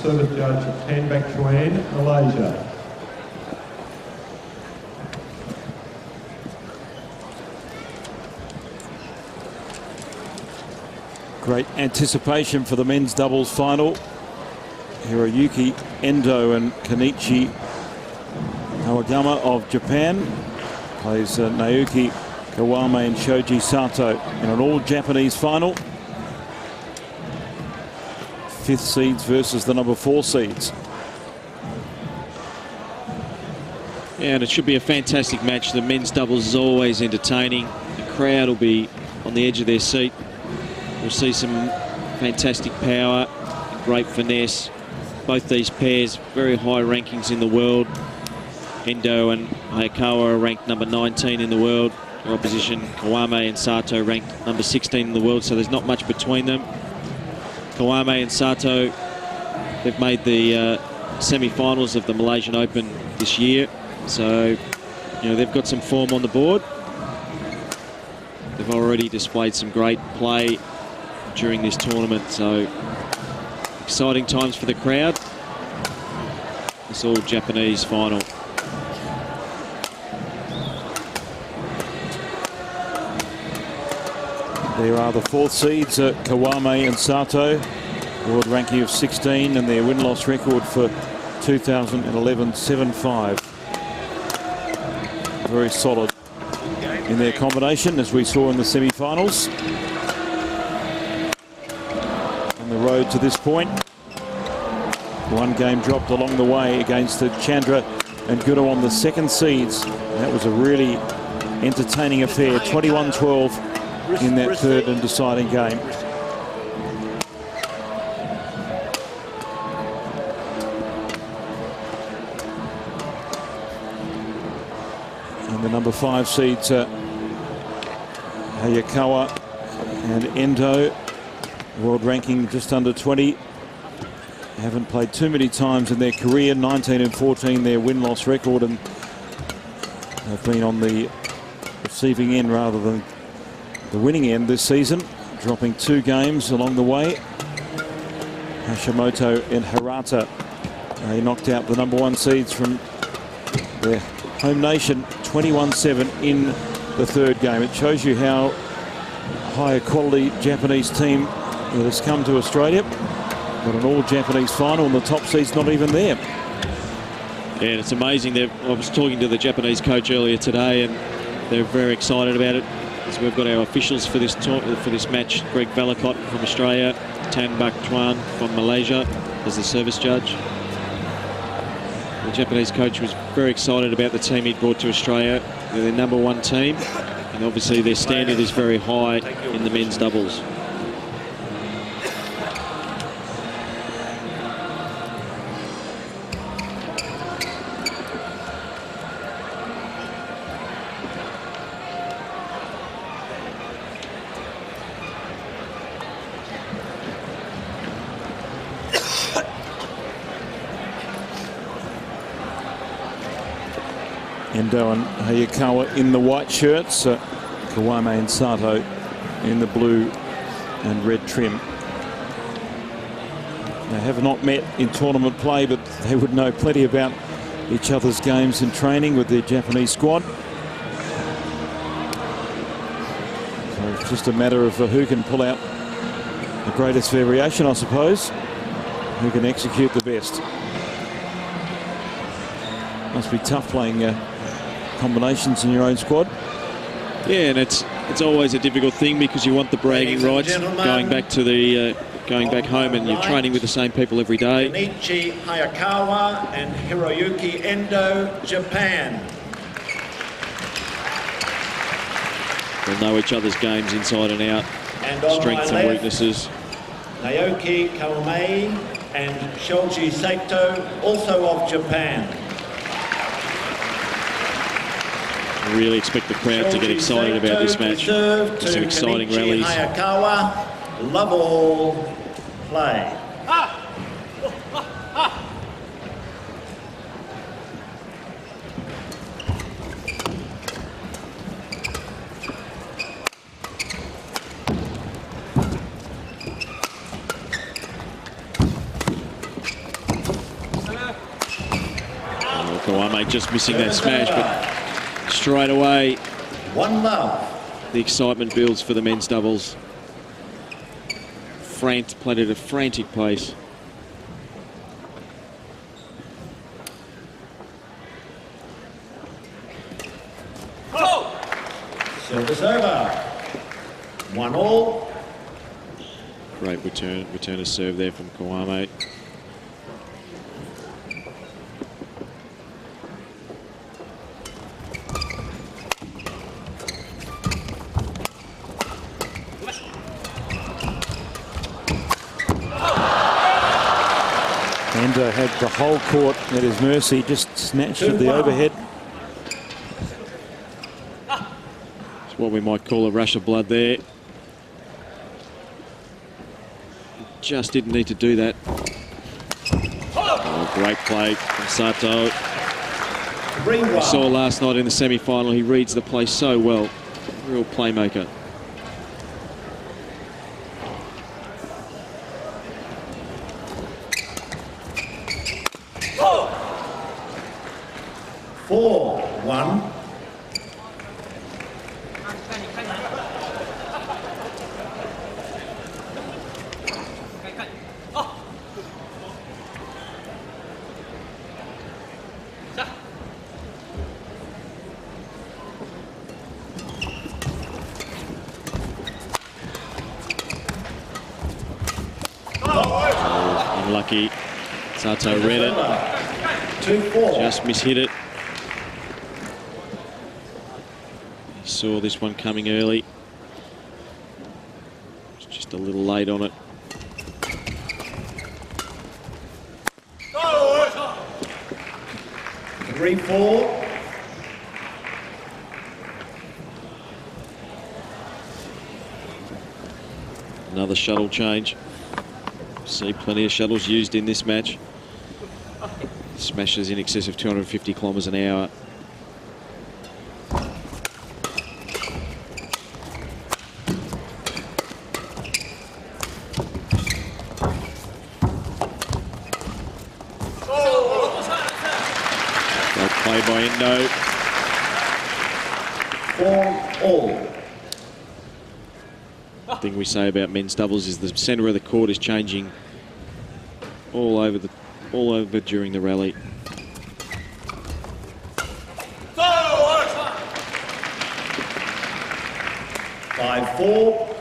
service judge, Tan Bak Chuan, Malaysia. Great anticipation for the men's doubles final. Hiroyuki Endo and Kenichi Kawagama of Japan plays Naoki Kawame and Shoji Sato in an all-Japanese final. 5th seeds versus the number 4 seeds. Yeah, and it should be a fantastic match. The men's doubles is always entertaining. The crowd will be on the edge of their seat. We'll see some fantastic power, great finesse. Both these pairs, very high rankings in the world. Endo and Hayakawa are ranked number 19 in the world. Their opposition, Kawame and Sato, ranked number 16 in the world, so there's not much between them. Kawame and Sato, they've made the semi-finals of the Malaysian Open this year, so they've got some form on the board. They've already displayed some great play during this tournament, so exciting times for the crowd. This all Japanese final. There are the 4th seeds, Kawame and Sato, world ranking of 16, and their win-loss record for 2011, 7-5. Very solid in their combination, as we saw in the semi-finals. On the road to this point, 1 game dropped along the way against Chandra and Gudo on the 2nd seeds. That was a really entertaining affair, 21-12 in that 3rd and deciding game. And the number 5 seeds, Hayakawa and Endo, world ranking just under 20. Haven't played too many times in their career, 19 and 14 their win-loss record, and they've been on the receiving end rather than the winning end this season, dropping 2 games along the way. Hashimoto and Harata, they knocked out the number 1 seeds from their home nation, 21-7 in the 3rd game. It shows you how high a quality Japanese team that has come to Australia. Got an all-Japanese final and the top seed's not even there. Yeah, it's amazing. I was talking to the Japanese coach earlier today, and they're very excited about it. So we've got our officials for this match: Greg Vallicott from Australia, Tan Bak Chuan from Malaysia as the service judge. The Japanese coach was very excited about the team he'd brought to Australia. They're their number 1 team, and obviously their standard is very high in the men's doubles. Endo and Hayakawa in the white shirts, Kawame and Sato in the blue and red trim. They have not met in tournament play, but they would know plenty about each other's games and training with their Japanese squad. So it's just a matter of who can pull out the greatest variation, I suppose, who can execute the best. Must be tough playing combinations in your own squad. Yeah, and it's always a difficult thing because you want the bragging rights going back home, and you're training with the same people every day. Kenichi Hayakawa and Hiroyuki Endo, Japan. They'll know each other's games inside and out, strengths and weaknesses. Naoki Kawame and Shoji Sato, also of Japan. I really expect the crowd to get excited about this match. There's some exciting rallies. Hayakawa, love all, play. Kawame just missing that smash, but straight away, 1-love. the excitement builds for the men's doubles. Played at a frantic pace. Service over. 1-all. Great return of serve there from Kawame. Endo had the whole court at his mercy, just snatched at the overhead. It's what we might call a rush of blood there. Just didn't need to do that. Oh, great play from Sato. 3-1. We saw last night in the semi-final, he reads the play so well. Real playmaker. Oh. 4-1. Unlucky. Sato read it. 2-4. Just mishit it. He saw this one coming early. Was just a little late on it. Oh. 3-4. Another shuttle change. See plenty of shuttles used in this match. Smashes in excess of 250 kilometres an hour. Great play by Endo. 4-all. The thing we say about men's doubles is the centre of the court is changing all over during the rally. 5-4.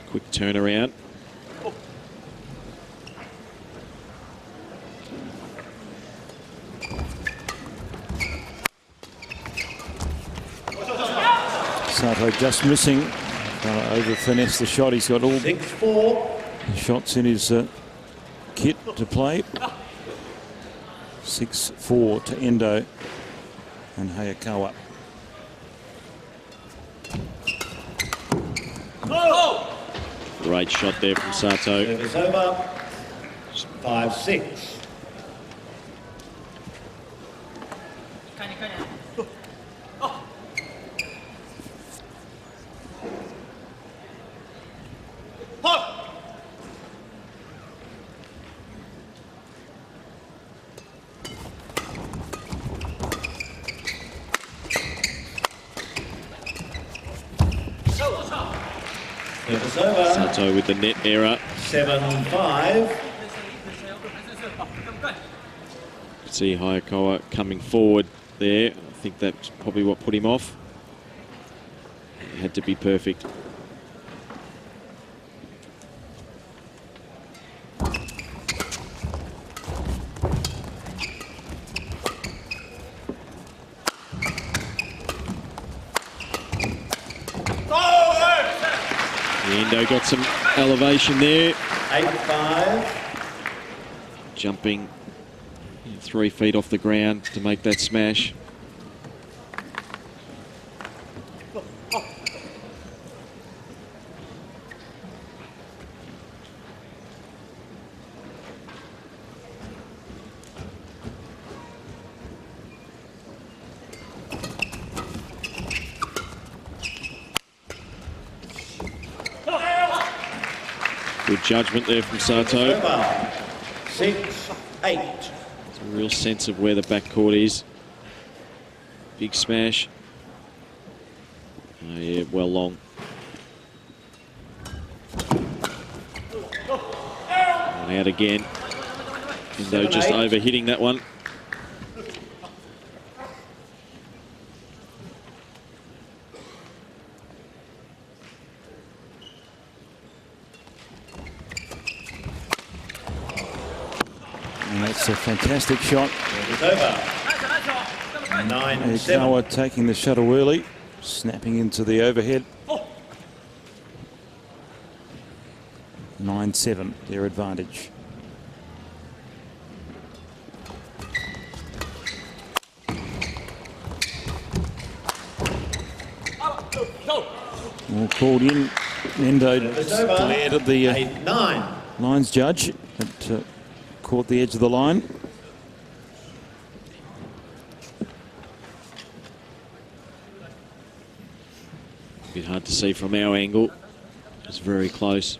Quick turnaround. Sato just missing. Over finesse the shot. He's got all 6-4. the shots in his kit to play. 6-4 to Endo and Hayakawa. Great shot there from Sato. Service over. 5-6. Service over. Sato with the net error. 7-5. See Hayakawa coming forward there. I think that's probably what put him off. It had to be perfect. Endo got some elevation there. 8-5. Jumping 3 feet off the ground to make that smash. Good judgment there from Sato. 6-8. A real sense of where the backcourt is. Big smash. Oh yeah, well long. And out again. Indo just over-hitting that one. And that's a fantastic shot. It's over. 9-7. Ikawa taking the shuttle early, snapping into the overhead. 9-7, their advantage. All called in. Endo glared at the 8-9. lines judge, but caught the edge of the line. A bit hard to see from our angle. It's very close.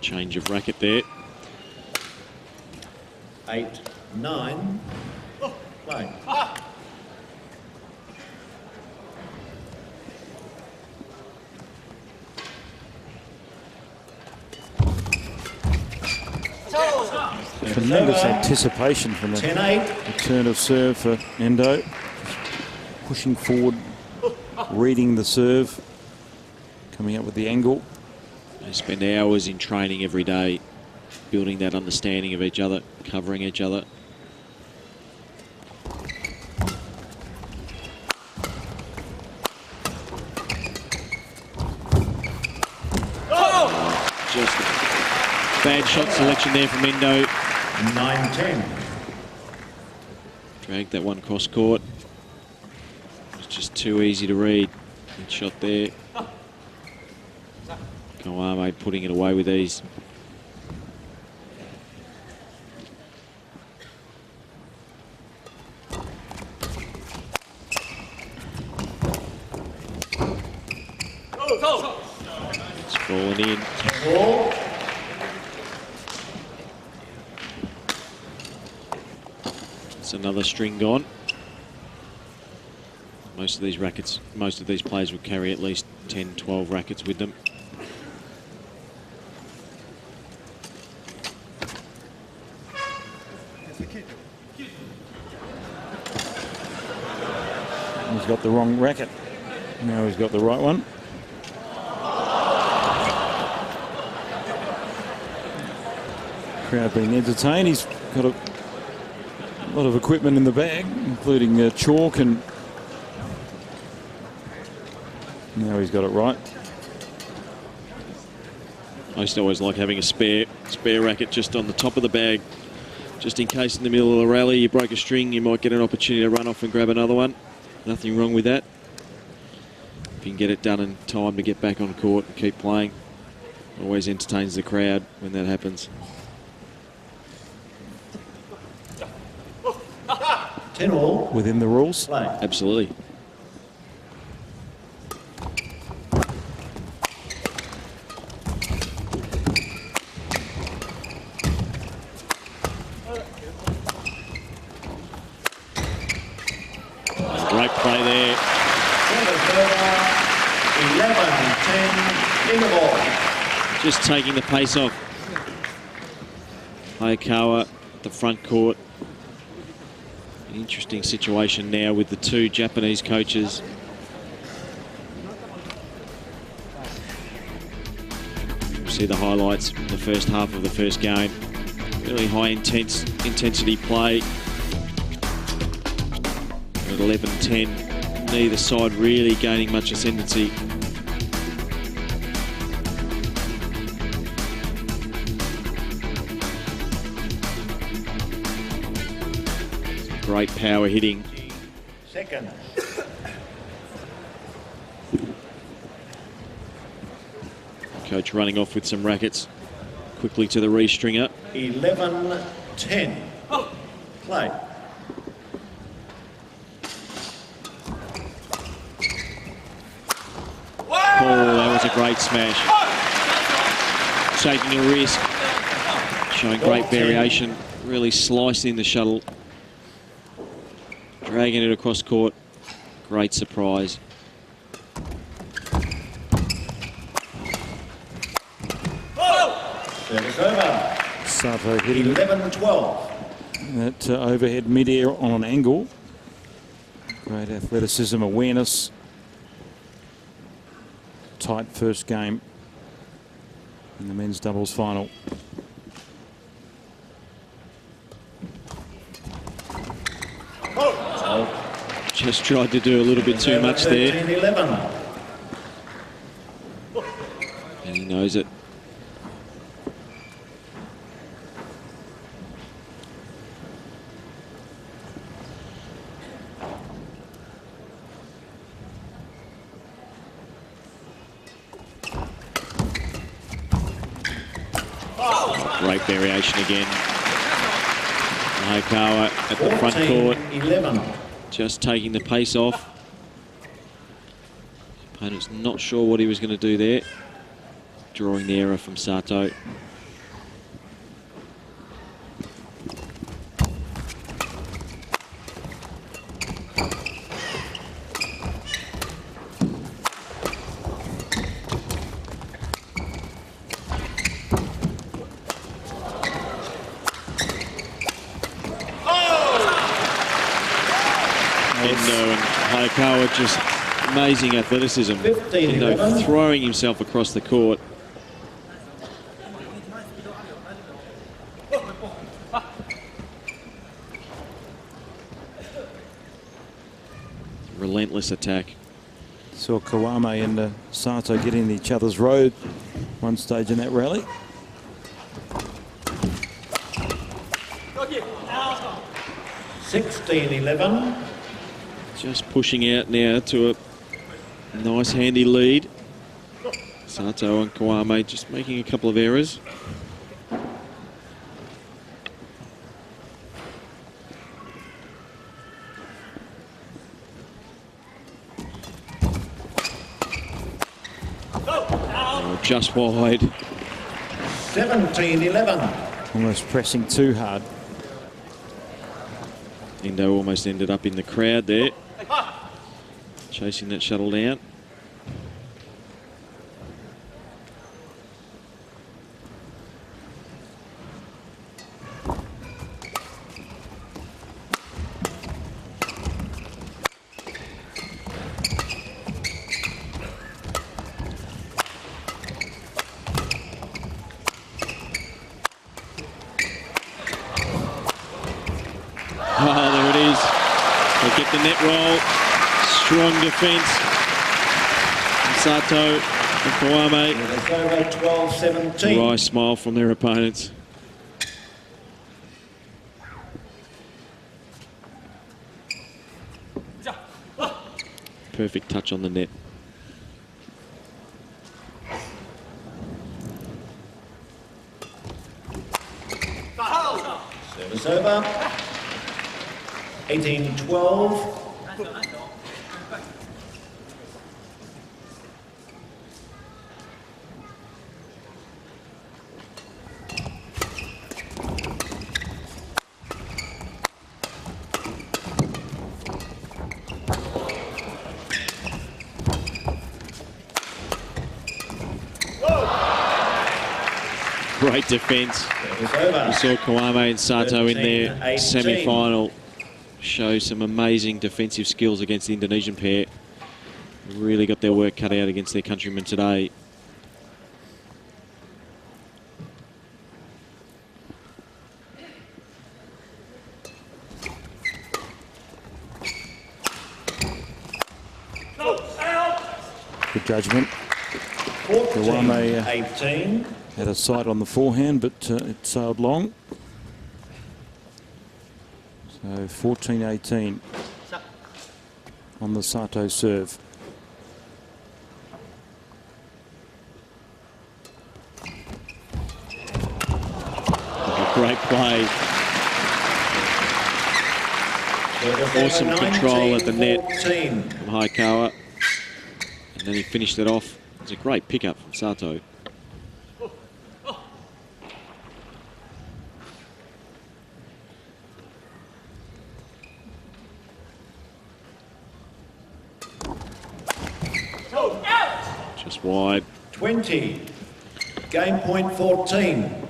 Change of racket there. 8-9. Play. Tremendous anticipation from the 10-8. return of serve for Endo. Pushing forward, reading the serve, coming up with the angle. They spend hours in training every day, building that understanding of each other, covering each other. Just bad shot selection there from Endo. 9-10. Dragged that one cross court. It's just too easy to read. Good shot there. Kawame putting it away with ease. It's fallen in. Ball. It's another string gone. Most of these rackets, most of these players would carry at least 10, 12 rackets with them. He's got the wrong racket. Now he's got the right one. Crowd being entertained. He's got a lot of equipment in the bag, including chalk, and now he's got it right. I used to always like having a spare racket just on the top of the bag, just in case in the middle of the rally you broke a string, you might get an opportunity to run off and grab another one. Nothing wrong with that. If you can get it done in time to get back on court and keep playing, always entertains the crowd when that happens. 10-all. Within the rules. Play. Absolutely. Great play there. 11-10 in the ball. Just taking the pace off. Hayakawa at the front court. An interesting situation now with the two Japanese coaches. We'll see the highlights from the first half of the first game. Really high intensity play. At 11-10, neither side really gaining much ascendancy. Great power hitting. Second. Coach running off with some rackets. quickly to the restringer. 11-10. Play. Oh, that was a great smash. Taking a risk, showing great variation, really slicing the shuttle, dragging it across court. Great surprise. Service over. Sato hitting 11-12. that overhead mid-air on an angle. Great athleticism, awareness. Tight first game in the men's doubles final. Just tried to do a little bit too much there. 13-11. And he knows it. Great variation again. Hayakawa at the front court, 11. just taking the pace off. Opponent's not sure what he was going to do there. Drawing the error from Sato. Endo and Hayakawa, just amazing athleticism. 15-11. Endo throwing himself across the court. Relentless attack. Saw Kawame and Sato get in each other's road one stage in that rally. $16-11. Just pushing out now to a nice handy lead. Sato and Kawame just making a couple of errors. Oh, just wide. 17-11. Almost pressing too hard. Endo almost ended up in the crowd there, chasing that shuttle down. Oh, there it is. They get the net roll. Strong defence. Sato and Kawame. It's over 12-17. Dry smile from their opponents. Perfect touch on the net. Service over. 18-12. Great defence. Service over. We saw Kawame and Sato in their 13-18. semi-final show some amazing defensive skills against the Indonesian pair. Really got their work cut out against their countrymen today. Good judgment. Kawame 18. had a sight on the forehand, but it sailed long. So 14-18 on the Sato serve. great play. Awesome control at the net 14. from Hayakawa. And then he finished it off. It was a great pickup from Sato. Just wide. 20. Game point 14.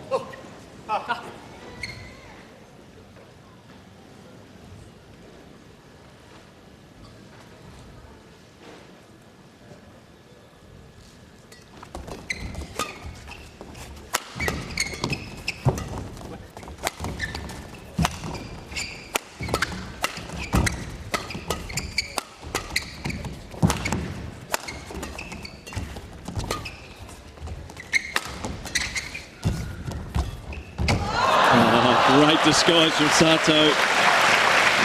Great disguise from Sato.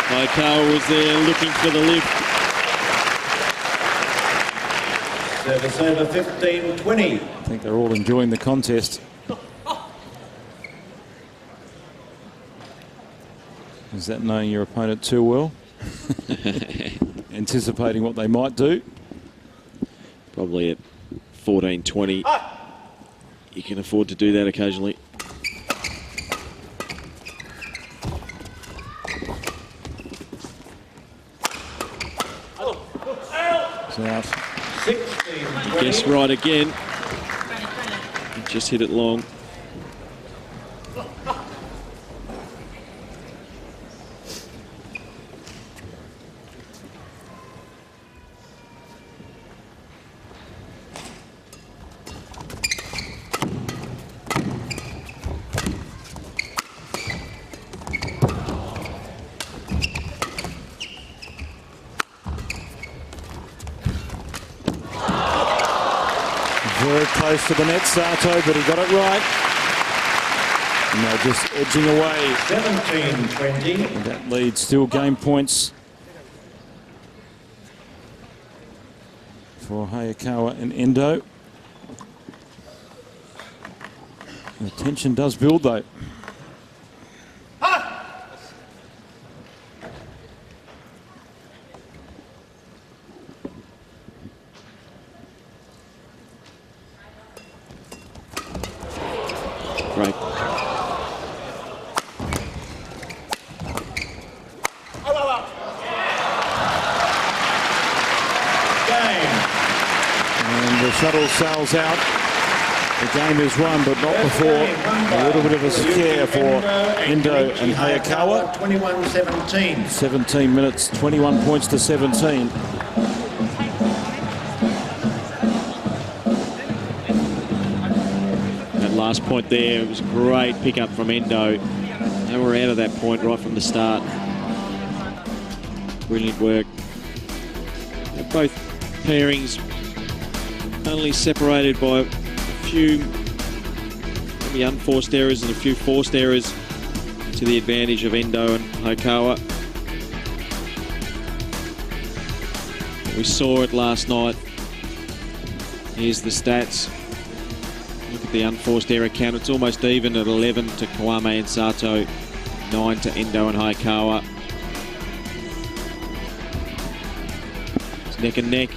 Hayakawa was there looking for the lift. Service over 15-20. I think they're all enjoying the contest. Is that knowing your opponent too well? Anticipating what they might do? Probably at 14-20. You can afford to do that occasionally. Out. 16-20. Guess right again. He just hit it long. Very close to the net, Sato, but he got it right. And they're just edging away. 17-20. And that lead still game points for Hayakawa and Endo. The tension does build, though. Great. And the shuttle sails out. The game is won, but not before a little bit of a scare for Endo and Hayakawa. 21-17. 17 minutes, 21 points to 17. That last point there, it was a great pickup from Endo. They were out of that point right from the start. Brilliant work. Both pairings only separated by a few maybe unforced errors and a few forced errors to the advantage of Endo and Hayakawa. We saw it last night. Here's the stats. Look at the unforced error count. It's almost even at 11 to Kawame and Sato, 9 to Endo and Hayakawa. It's neck and neck.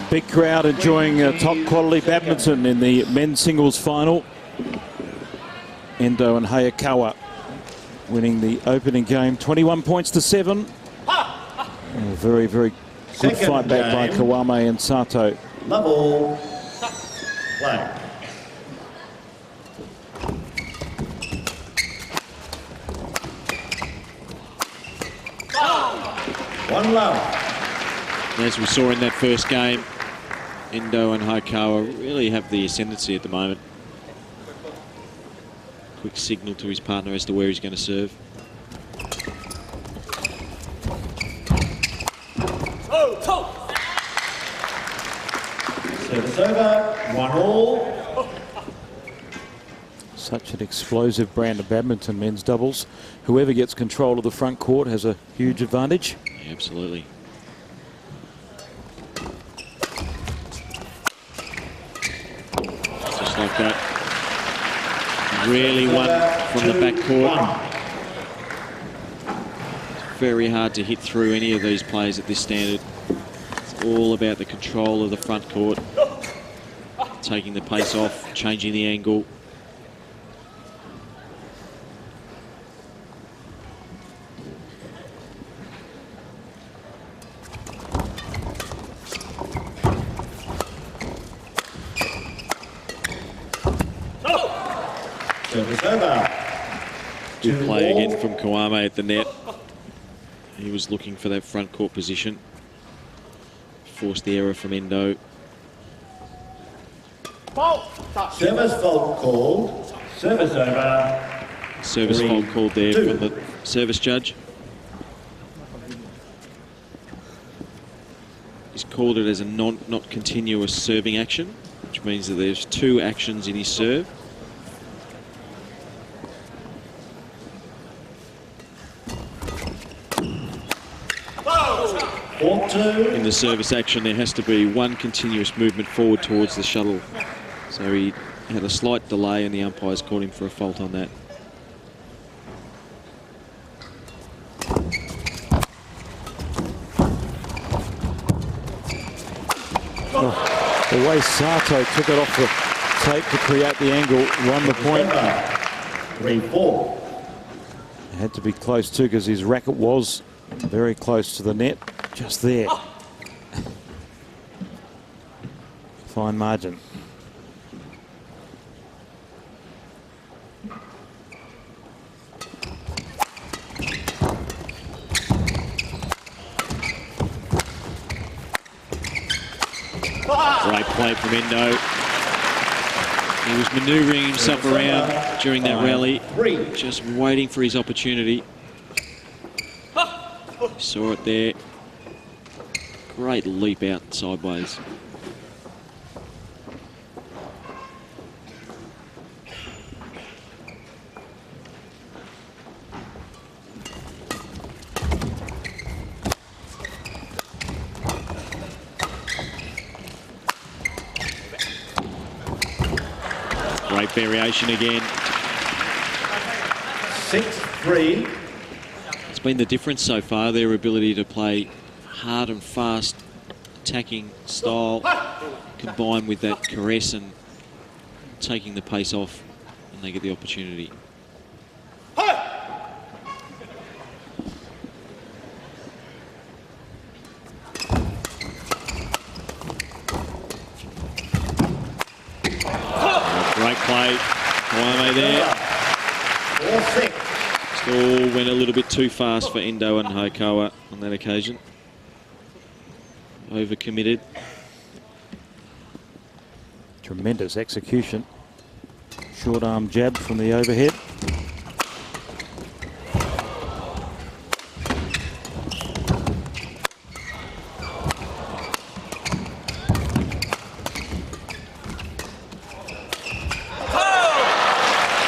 Big crowd enjoying top quality badminton in the men's singles final. Endo and Hayakawa winning the opening game, 21 points to 7. A very, very good fight back by Kawame and Sato. Level. Play. 1 love. As we saw in that first game, Endo and Hokawa really have the ascendancy at the moment. Quick signal to his partner as to where he's going to serve. Service over, 1-all. Such an explosive brand of badminton men's doubles. Whoever gets control of the front court has a huge advantage. Yeah, absolutely. Just like that. Really one from the back court. Very hard to hit through any of these players at this standard. It's all about the control of the front court. Taking the pace off, changing the angle. Service over. Good play again from Kawame at the net. He was looking for that front court position. Forced the error from Endo. Service fault called. Service over. Service fault called there from the service judge. He's called it as a not continuous serving action, which means that there's 2 actions in his serve. In the service action, there has to be 1 continuous movement forward towards the shuttle. So he had a slight delay and the umpires called him for a fault on that. Oh, the way Sato took it off the tape to create the angle won the point. 3-4. It had to be close too because his racket was very close to the net, just there. Fine margin. Great play from Endo. He was manoeuvring himself around during that rally, just waiting for his opportunity. Saw it there. Great leap out sideways. Great variation again. 6-3. It's been the difference so far, their ability to play hard and fast attacking style combined with that caress and taking the pace off when they get the opportunity. Great play, Kawame there. 4-6. Still went a little bit too fast for Endo and Hokawa on that occasion. Overcommitted. Tremendous execution. Short arm jab from the overhead.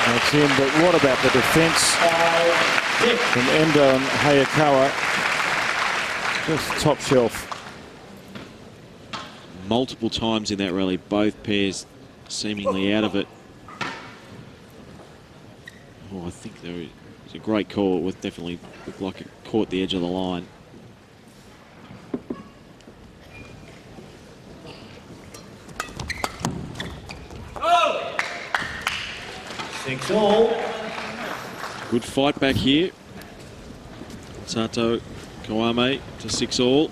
That's in, but what about the defense from Endo and Hayakawa? Just top shelf. Multiple times in that rally, both pairs seemingly out of it. Oh, I think there was a great call. It was definitely looked like it caught the edge of the line. Oh! 6-all. Good fight back here. Sato Kawame to 6-all.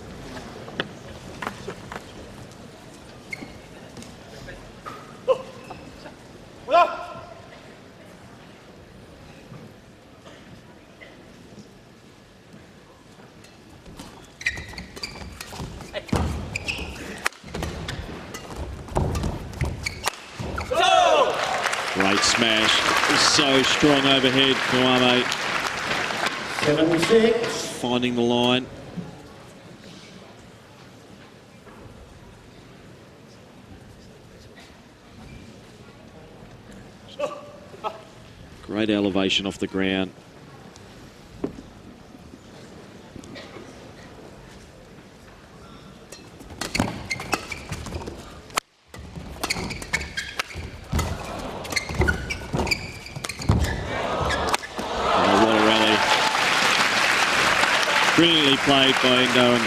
smash. He's so strong overhead, Kawame. 7-6. Finding the line. Great elevation off the ground. Brilliantly played by Endo and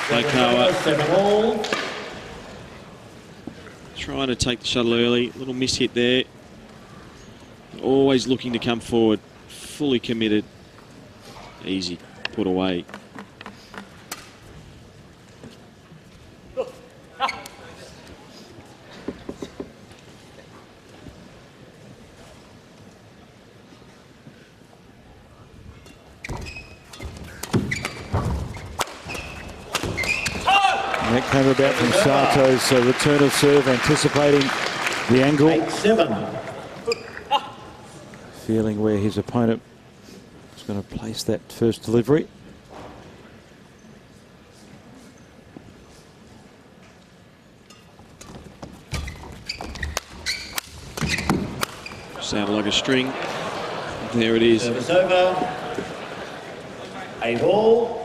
Aikawa. 7-all. Trying to take the shuttle early. Little miss hit there. Always looking to come forward. Fully committed. Easy. Put away. And that came about from Sato's return of serve, anticipating the angle. 8-7. Feeling where his opponent was going to place that first delivery. Sounded like a string. There it is. Service over. 8-all.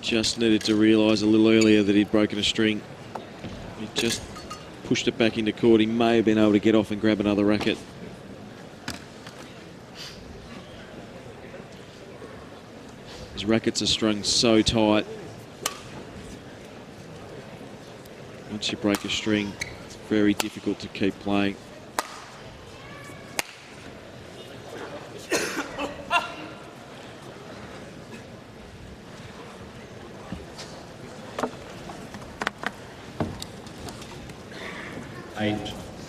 Just needed to realise a little earlier that he'd broken a string. He just pushed it back into court. He may have been able to get off and grab another racket. His rackets are strung so tight. Once you break a string, it's very difficult to keep playing.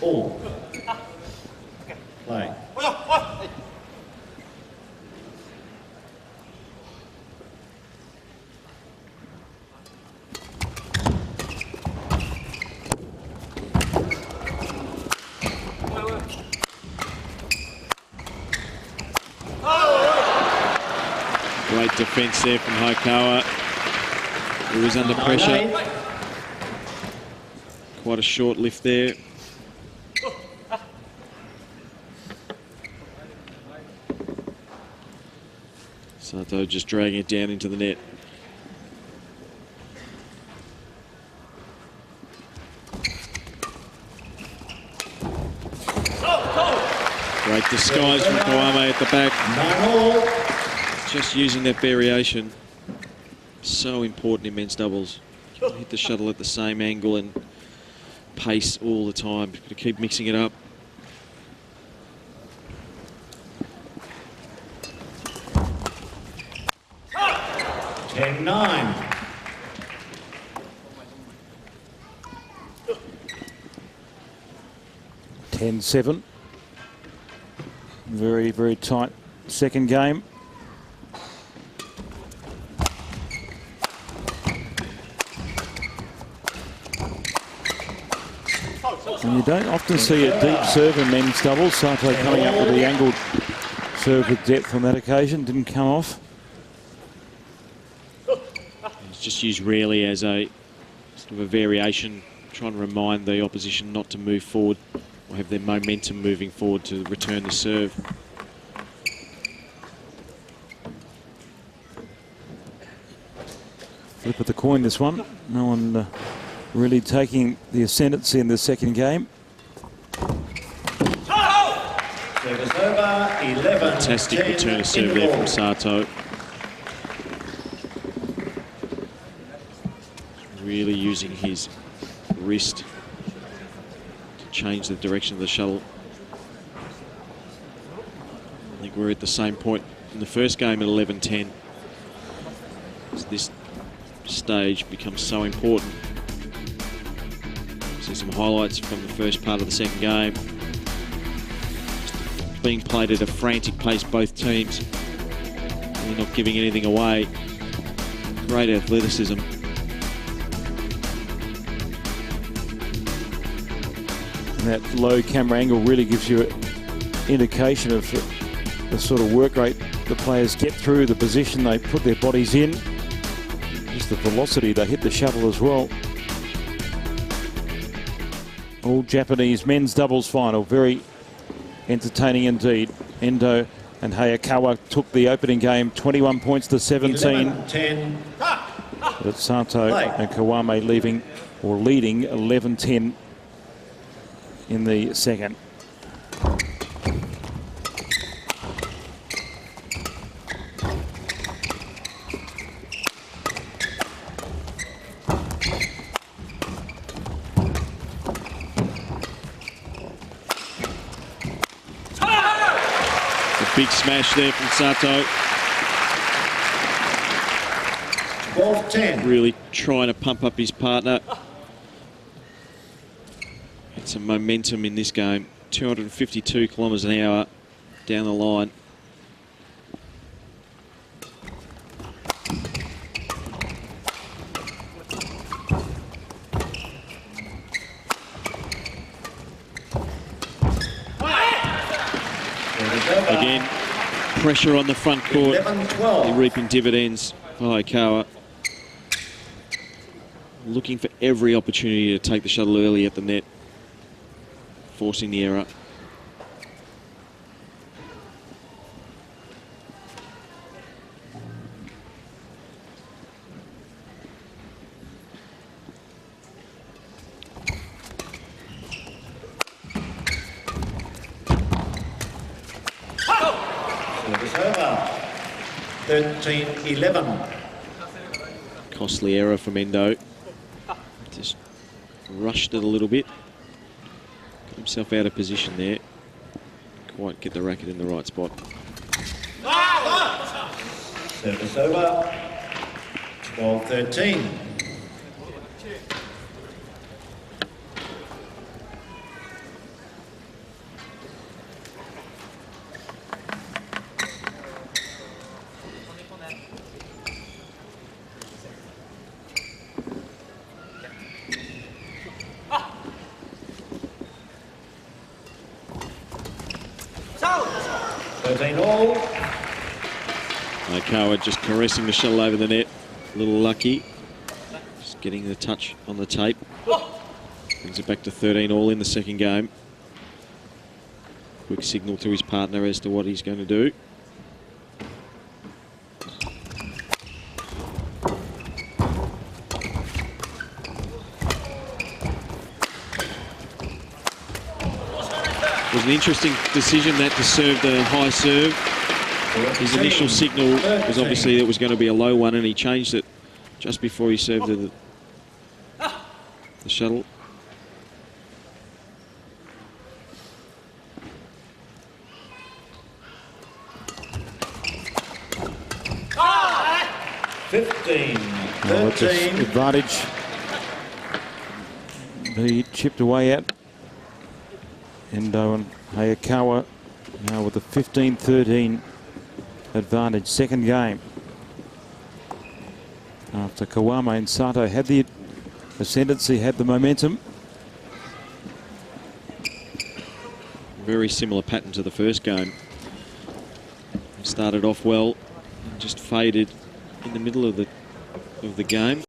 All. Play. Great defence there from Haikawa, who was under pressure. Quite a short lift there. Sato just dragging it down into the net. Great disguise from Kawame at the back. 9-all. Just using that variation. So important in men's doubles. Hit the shuttle at the same angle and pace all the time. You've got to keep mixing it up. Ten 9. 10-7. Very, very tight second game. And you don't often see a deep serve in men's doubles. Sato coming up with the angled serve with depth on that occasion. Didn't come off. It's just used rarely as a sort of a variation, trying to remind the opposition not to move forward or have their momentum moving forward to return the serve. Flip of the coin, this one. No one really taking the ascendancy in the second game. Service over. 11. Fantastic return of serve there from Sato. Really using his wrist to change the direction of the shuttle. I think we're at the same point in the first game at 11-10. As this stage becomes so important. See some highlights from the first part of the second game. It's being played at a frantic pace, both teams. They're not giving anything away. Great athleticism. And that low camera angle really gives you an indication of the sort of work rate the players get through, the position they put their bodies in, just the velocity they hit the shuttle as well. All Japanese men's doubles final, very entertaining indeed. Endo and Hayakawa took the opening game 21 points to 17. 11-10. But Sato and Kawame leading 11-10 in the second. Big smash there from Sato. 12-10. Really trying to pump up his partner. Get some momentum in this game. 252 kilometres an hour down the line. Again, pressure on the front court. 11-12. They're reaping dividends for Hayakawa. Looking for every opportunity to take the shuttle early at the net, forcing the error. Service over. 13-11. Costly error from Endo. Just rushed it a little bit. Got himself out of position there. Quite get the racket in the right spot. Service over. 12-13. All. Hayakawa just caressing the shuttle over the net. A little lucky. Just getting the touch on the tape. Brings it back to 13 all in the second game. Quick signal to his partner as to what he's going to do. It was an interesting decision that to serve the high serve. His initial signal was obviously it was going to be a low one, and he changed it just before he served the shuttle. That's an advantage. He chipped away at Endo and Hayakawa now with a 15-13 advantage. Second game. After Kawame and Sato had the ascendancy, had the momentum. Very similar pattern to the first game. He started off well and just faded in the middle of the game.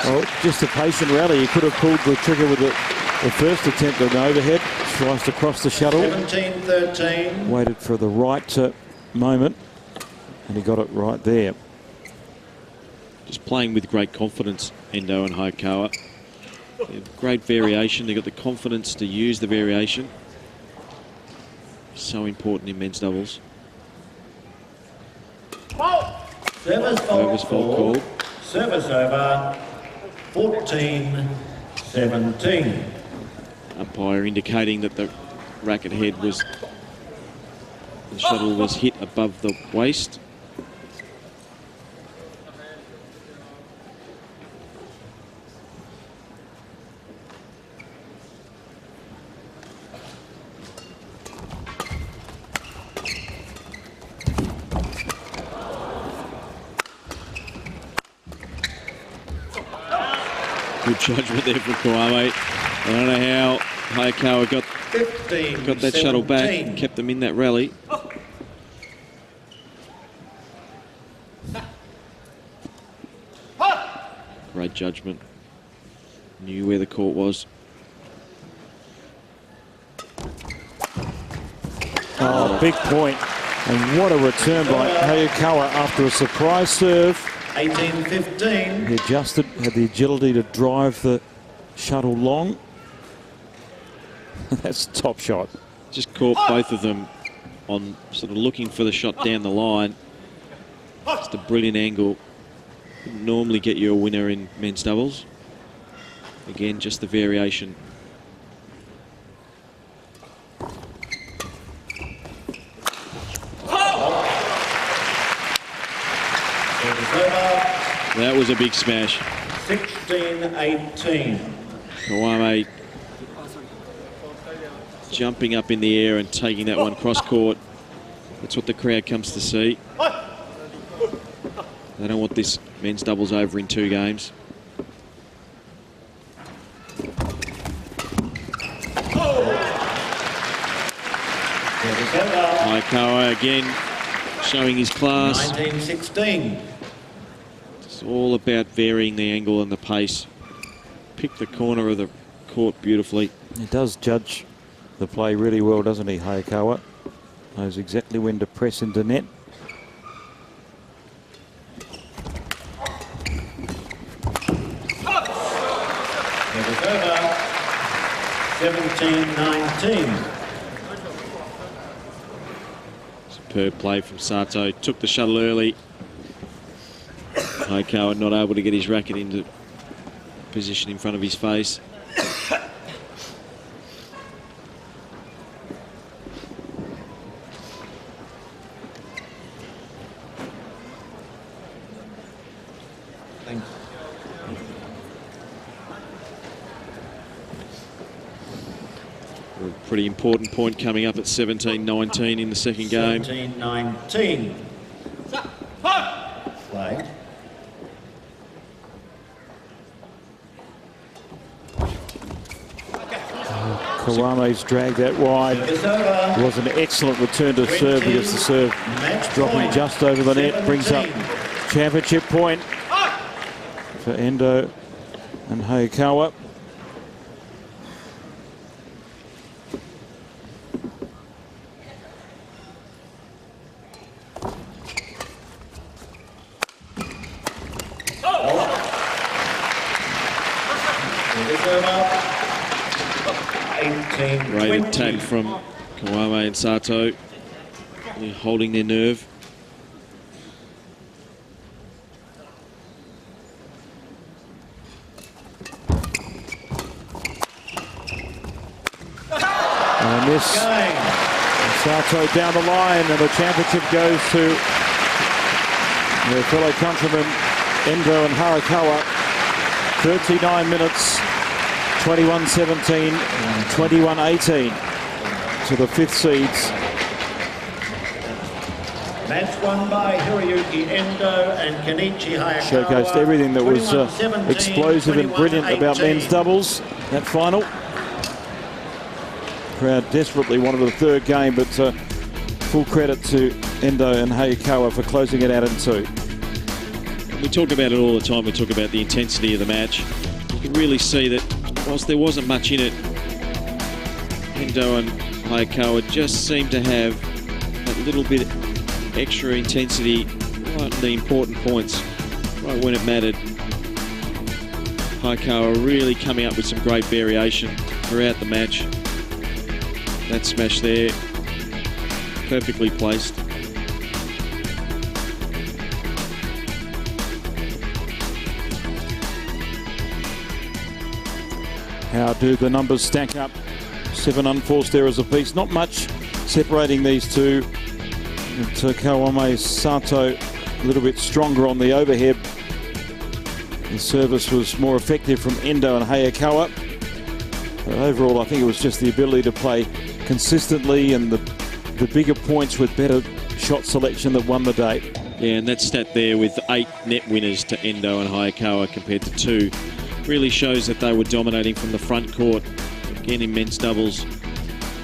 Well, just a patient rally. He could have pulled the trigger with the first attempt at an overhead. Sliced across the shuttle. 17-13. Waited for the right moment, and he got it right there. Just playing with great confidence, Endo and Hayakawa. They have great variation. They've got the confidence to use the variation. So important in men's doubles. Service fault called. Service over. 14-17. Umpire indicating that the racket head was, the shuttle was hit above the waist. Good judgment there from Kawame. I don't know how Hayakawa got 15, that shuttle back, 17. kept them in that rally. Great judgment. Knew where the court was. Oh, big point. And what a return by Hayakawa after a surprise serve. 18-15. He adjusted, had the agility to drive the shuttle long. That's a top shot. Just caught both of them on sort of looking for the shot down the line. Just a brilliant angle. Wouldn't normally get you a winner in men's doubles. Again, just the variation. That was a big smash. 16-18. Kawame jumping up in the air and taking that one cross court. That's what the crowd comes to see. They don't want this men's doubles over in 2 games. Hayakawa again showing his class. 19-16. It's all about varying the angle and the pace. Pick the corner of the court beautifully. He does judge the play really well, doesn't he, Hayakawa? Knows exactly when to press into net. It was over. 17-19. Superb play from Sato. Took the shuttle early. Hayakawa not able to get his racket into position in front of his face. Thanks. A pretty important point coming up at 17-19 in the second game. 17-19. Play. Kawame's dragged that wide. It's over. It was an excellent return to serve because the serve Match dropping point. just over the net brings up 17. championship point for Endo and Hayakawa. It's over. 18-20. Great attack from Kawame and Sato. They're holding their nerve. And this Game. Sato down the line, and the championship goes to their fellow countrymen Endo and Hayakawa. 39 minutes, 21-17, 21-18 to the 5th seeds. Match won by Hiroyuki Endo and Kenichi Hayakawa. Showcased everything that was 21-17, explosive and brilliant about 21-18. men's doubles, that final. Crowd desperately wanted a 3rd game, but full credit to Endo and Hayakawa for closing it out in 2. We talk about it all the time. We talk about the intensity of the match. You can really see that whilst there wasn't much in it, Endo and Hayakawa just seemed to have a little bit extra intensity right in the important points, right when it mattered. Hayakawa really coming up with some great variation throughout the match. That smash there, perfectly placed. How do the numbers stack up? 7 unforced errors apiece. Not much separating these two. Kawame Sato a little bit stronger on the overhead. The service was more effective from Endo and Hayakawa. But overall, I think it was just the ability to play consistently and the bigger points with better shot selection that won the day. Yeah, and that stat there with 8 net winners to Endo and Hayakawa compared to 2 really shows that they were dominating from the front court. Again, in men's doubles,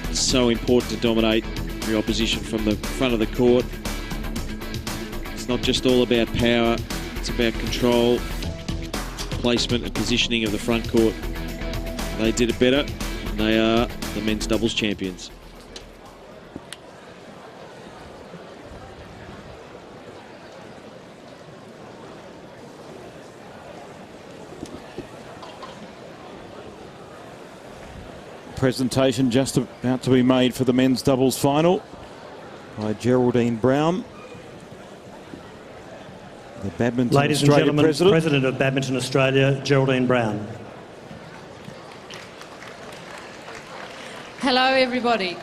it's so important to dominate your opposition from the front of the court. It's not just all about power, it's about control, placement and positioning of the front court. They did it better, and they are the men's doubles champions. Presentation just about to be made for the men's doubles final by Geraldine Brown, the Badminton Ladies and Australia gentlemen, president of Badminton Australia, Geraldine Brown. Hello everybody.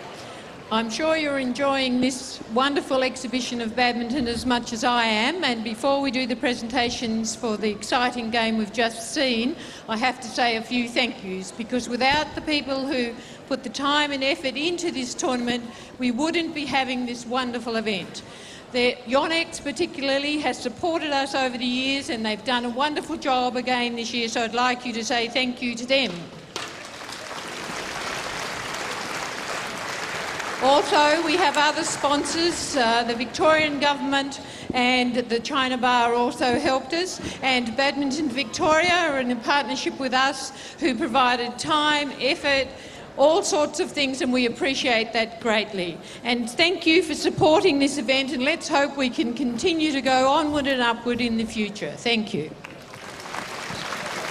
I'm sure you're enjoying this wonderful exhibition of badminton as much as I am, and before we do the presentations for the exciting game we've just seen, I have to say a few thank yous, because without the people who put the time and effort into this tournament, we wouldn't be having this wonderful event. Yonex particularly has supported us over the years, and they've done a wonderful job again this year, so I'd like you to say thank you to them. Also, we have other sponsors. The Victorian Government and the China Bar also helped us, and Badminton Victoria are in a partnership with us, who provided time, effort, all sorts of things, and we appreciate that greatly. And thank you for supporting this event, and let's hope we can continue to go onward and upward in the future. Thank you.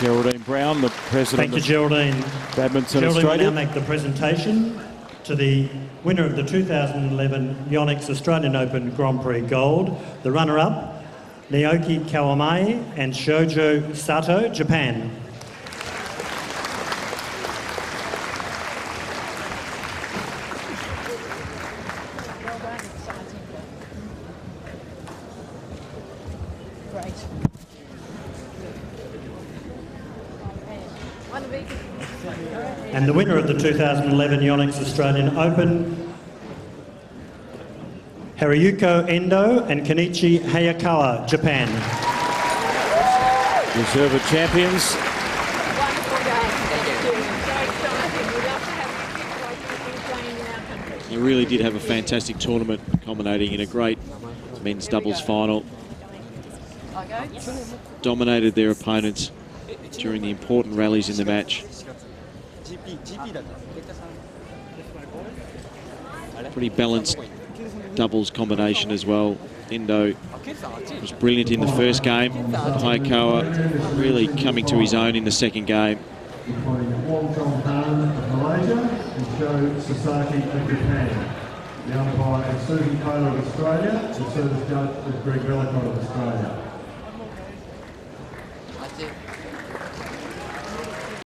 Geraldine Brown, the president Thank you, Geraldine. Badminton Geraldine Australia. will now make the presentation to the winner of the 2011 Yonex Australian Open Grand Prix Gold, the runner-up, Naoki Kawamai and Shoujo Sato, Japan. And the winner of the 2011 Yonex Australian Open, Hiroyuko Endo and Kenichi Hayakawa, Japan. Reserve champions. Wonderful game. Thank you. So exciting. We'd love to have you playing in our country. They really did have a fantastic tournament, culminating in a great men's doubles final. Dominated their opponents during the important rallies in the match. Pretty balanced doubles combination as well. Endo was brilliant in the first game. Hayakawa really coming to his own in the second game. Wong Chong Han of Malaysia and Sho Sasaki of Japan. The umpire is Susan Taylor of Australia. The service judge is Greg Bellicott of Australia.